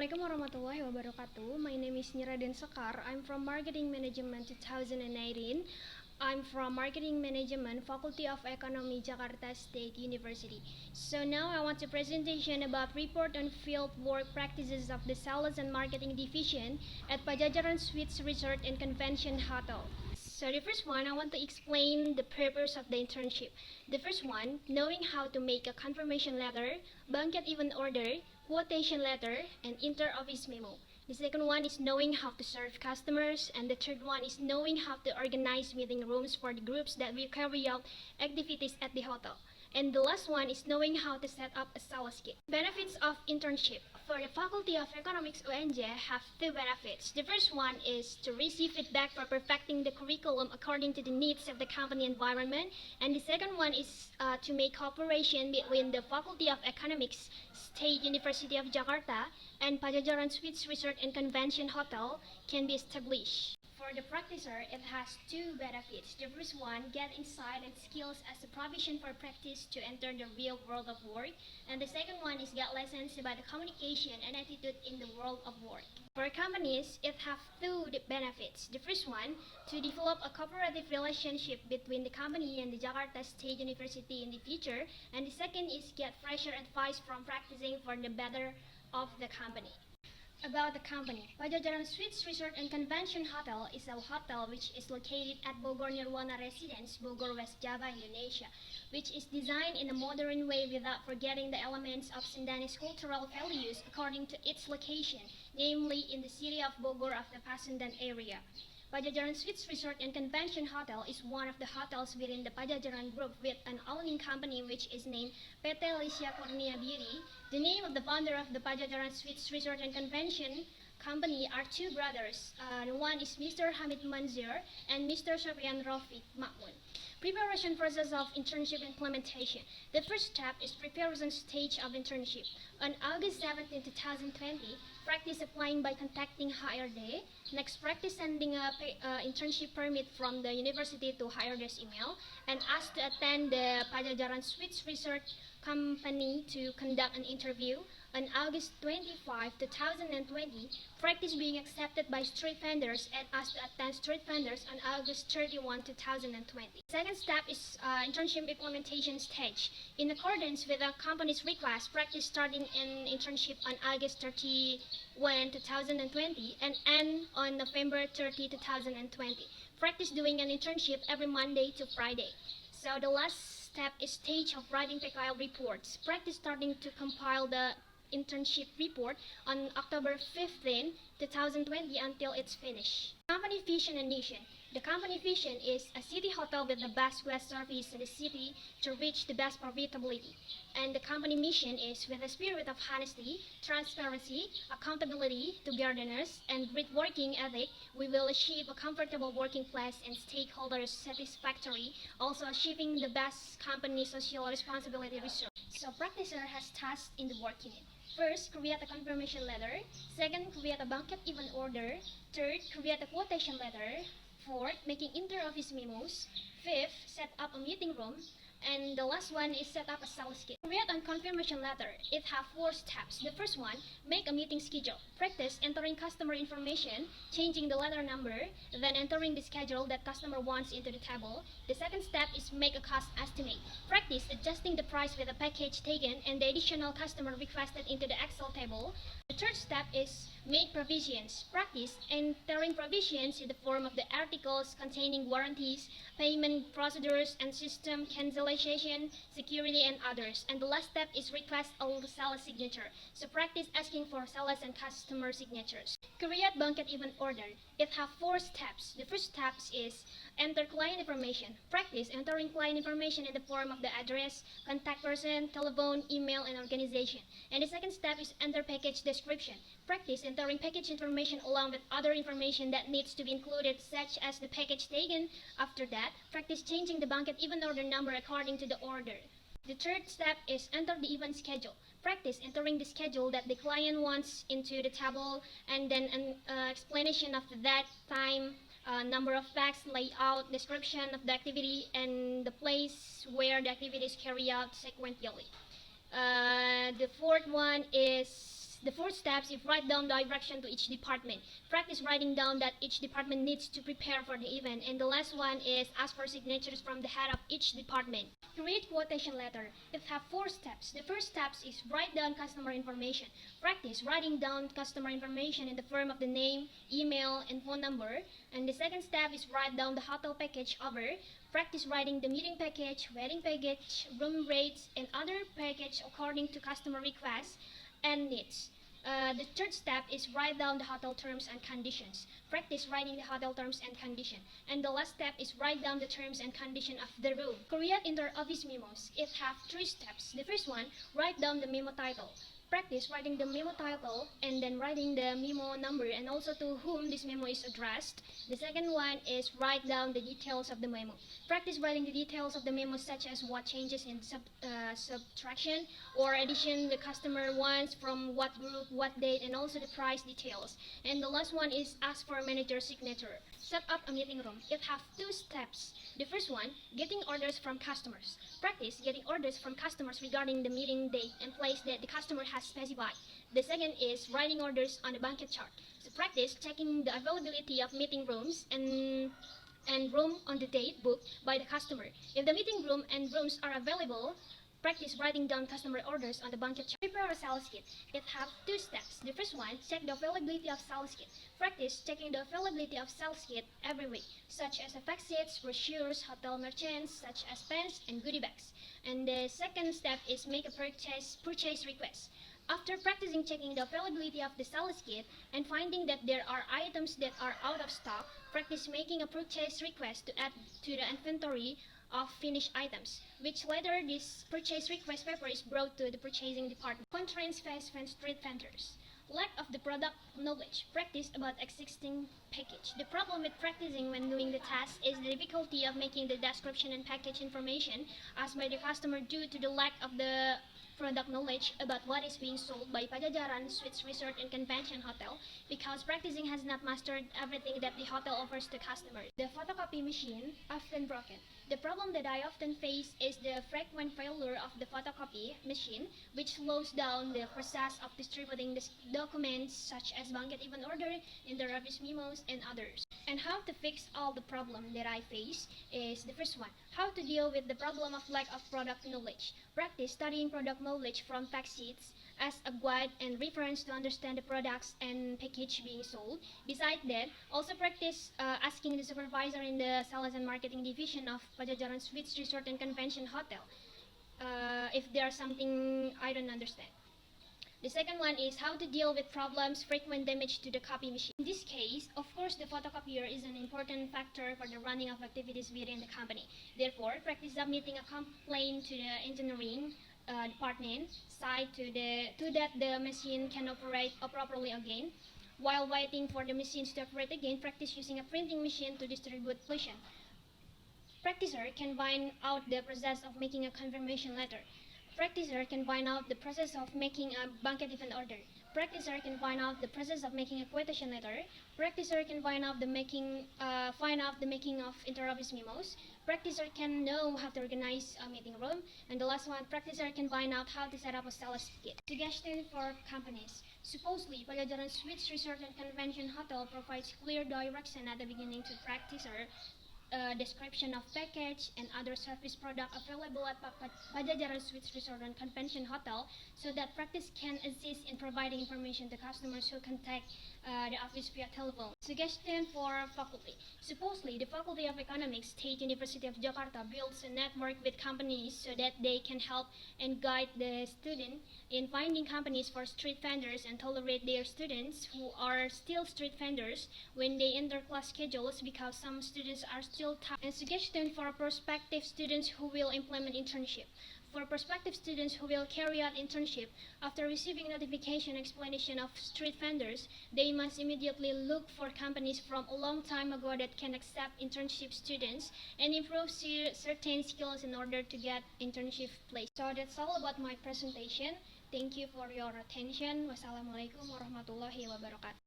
Assalamualaikum warahmatullahi wabarakatuh. My name is Niraden Sekar. I'm from Marketing Management 2018. I'm from Marketing Management, Faculty of Economy, Jakarta State University. So now I want to presentation about report on field work practices of the Sales and Marketing Division at Pajajaran Suites Resort and Convention Hotel. So the first one, I want to explain the purpose of the internship. The first one, knowing how to make a confirmation letter, banquet event order, quotation letter, and inter-office memo. The second one is knowing how to serve customers, and the third one is knowing how to organize meeting rooms for the groups that will carry out activities at the hotel. And the last one is knowing how to set up a sales kit. Benefits of internship. For the Faculty of Economics UNJ have two benefits. The first one is to receive feedback for perfecting the curriculum according to the needs of the company environment. And the second one is to make cooperation between the Faculty of Economics, State University of Jakarta, and Pajajaran Suites Resort and Convention Hotel can be established. For the practitioner, it has two benefits. The first one, get insight and skills as a provision for practice to enter the real world of work. And the second one is get lessons about the communication and attitude in the world of work. For companies, it has two benefits. The first one, to develop a cooperative relationship between the company and the Jakarta State University in the future. And the second is get fresher advice from practicing for the better of the company. About the company, Pajajaran Suites Resort and Convention Hotel is a hotel which is located at Bogor Nirwana Residence, Bogor, West Java, Indonesia, which is designed in a modern way without forgetting the elements of Sundanese cultural values according to its location, namely in the city of Bogor of the Pasundan area. Pajajaran Suites Resort and Convention Hotel is one of the hotels within the Pajajaran Group with an owning company which is named PT Lisya Kurnia Beauty. The name of the founder of the Pajajaran Suites Resort and Convention Company are two brothers. One is Mr. Hamid Manzir and Mr. Sofian Rafiq Makmun. Preparation process of internship implementation. The first step is preparation stage of internship. On August 17, 2020, practice applying by contacting HRD. Next, practice sending a internship permit from the university to HRD's email and ask to attend the Pajajaran Suites Resort Company to conduct an interview. On August 25, 2020, practice being accepted by street vendors and asked to attend street vendors on August 31, 2020. Second step is internship implementation stage. In accordance with the company's request, practice starting an internship on August 31, 2020 and end on November 30, 2020. Practice doing an internship every Monday to Friday. So the last step is stage of writing PKL reports. Practice starting to compile the internship report on October 15, 2020 until it's finished. Company vision and mission. The company vision is a city hotel with the best guest service in the city to reach the best profitability. And the company mission is with a spirit of honesty, transparency, accountability to gardeners, and great working ethic, we will achieve a comfortable working place and stakeholders satisfactory, also achieving the best company social responsibility research. So practitioner has tasks in the work unit. First, create a confirmation letter. Second, create a banquet event order. Third, create a quotation letter. Fourth, making inter-office memos. Fifth, set up a meeting room. And the last one is set up a sales kit. Create a confirmation letter. It has 4 steps. The first one, make a meeting schedule. Practice entering customer information, changing the letter number, then entering the schedule that customer wants into the table. The second step is make a cost estimate. Practice adjusting the price with the package taken and the additional customer requested into the Excel table. The third step is make provisions. Practice entering provisions in the form of the articles containing warranties, payment procedures, and system cancellation, security, and others. And the last step is request all the seller signature. So practice asking for sellers and customer signatures. Create banquet event order. It has 4 steps. The first step is enter client information. Practice entering client information in the form of the address, contact person, telephone, email, and organization. And the second step is enter package description. Practice entering package information along with other information that needs to be included, such as the package taken. After that, practice changing the banquet event order number according to the order. The third step is enter the event schedule. Practice entering the schedule that the client wants into the table, and then an explanation of that time, number of facts, layout, description of the activity, and the place where the activity is carried out sequentially. The fourth one is The fourth step is write down direction to each department. Practice writing down that each department needs to prepare for the event. And the last one is ask for signatures from the head of each department. Create quotation letter. It have four steps. The first step is write down customer information. Practice writing down customer information in the form of the name, email, and phone number. And the second step is write down the hotel package over. Practice writing the meeting package, wedding package, room rates, and other package according to customer requests and needs. The third step is write down the hotel terms and conditions. Practice writing the hotel terms and condition. And the last step is write down the terms and condition of the room. Create inter-office memos. It have three steps. The first one, write down the memo title. Practice writing the memo title and then writing the memo number and also to whom this memo is addressed. The second one is write down the details of the memo. Practice writing the details of the memo such as what changes in subtraction or addition the customer wants, from what group, what date, and also the price details. And the last one is ask for a manager's signature. Set up a meeting room. It have two steps. The first one, getting orders from customers. Practice getting orders from customers regarding the meeting date and place that the customer has specified. The second is writing orders on the banquet chart. So practice checking the availability of meeting rooms and room on the date booked by the customer. If the meeting room and rooms are available, practice writing down customer orders on the banquet chart. Prepare a sales kit. It have two steps. The first one, check the availability of sales kit. Practice checking the availability of sales kit every week, such as fact sheets, brochures, hotel merchants, such as pens and goodie bags. And the second step is make a purchase request. After practicing checking the availability of the sales kit and finding that there are items that are out of stock, practice making a purchase request to add to the inventory of finished items, which later this purchase request paper is brought to the purchasing department. Constraints faced when street vendors. Lack of the product knowledge. Practice about existing package. The problem with practicing when doing the task is the difficulty of making the description and package information asked by the customer due to the lack of the product knowledge about what is being sold by Pajajaran Suites Resort and Convention Hotel, because practicing has not mastered everything that the hotel offers to customers. The photocopy machine often broken. The problem that I often face is the frequent failure of the photocopy machine, which slows down the process of distributing the documents such as banquet event order, inter-office memos, and others. And how to fix all the problem that I face is the first one, how to deal with the problem of lack of product knowledge. Practice studying product knowledge from fact sheets as a guide and reference to understand the products and package being sold. Besides that, also practice asking the supervisor in the sales and marketing division of Pajajaran Suites Resort and Convention Hotel if there's something I don't understand. The second one is how to deal with problems, frequent damage to the copy machine. In this case, of course, the photocopier is an important factor for the running of activities within the company. Therefore, practice submitting a complaint to the engineering department side to that the machine can operate properly again. While waiting for the machines to operate again, practice using a printing machine to distribute pollution. Practicer can find out the process of making a confirmation letter. Practicer can find out the process of making a banquet event order. Practicer can find out the process of making a quotation letter. Practicer can find out the making of inter-office memos. Practicer can know how to organize a meeting room. And the last one, practicer can find out how to set up a sales kit. Suggestion for companies. Supposedly, Pajajaran Suites Resort and Convention Hotel provides clear direction at the beginning to practicer, description of package and other service product available at Pajajaran Suites Resort and Convention Hotel, so that practice can assist in providing information to customers who contact the office via telephone. Suggestion for faculty. Supposedly, the Faculty of Economics, State University of Jakarta builds a network with companies so that they can help and guide the student in finding companies for street vendors and tolerate their students who are still street vendors when they enter class schedules, because some students are still tough. And suggestion for prospective students who will implement internship. For prospective students who will carry out internship, after receiving notification explanation of street vendors, they must immediately look for companies from a long time ago that can accept internship students and improve certain skills in order to get internship place. So that's all about my presentation. Thank you for your attention. Wassalamualaikum warahmatullahi wabarakatuh.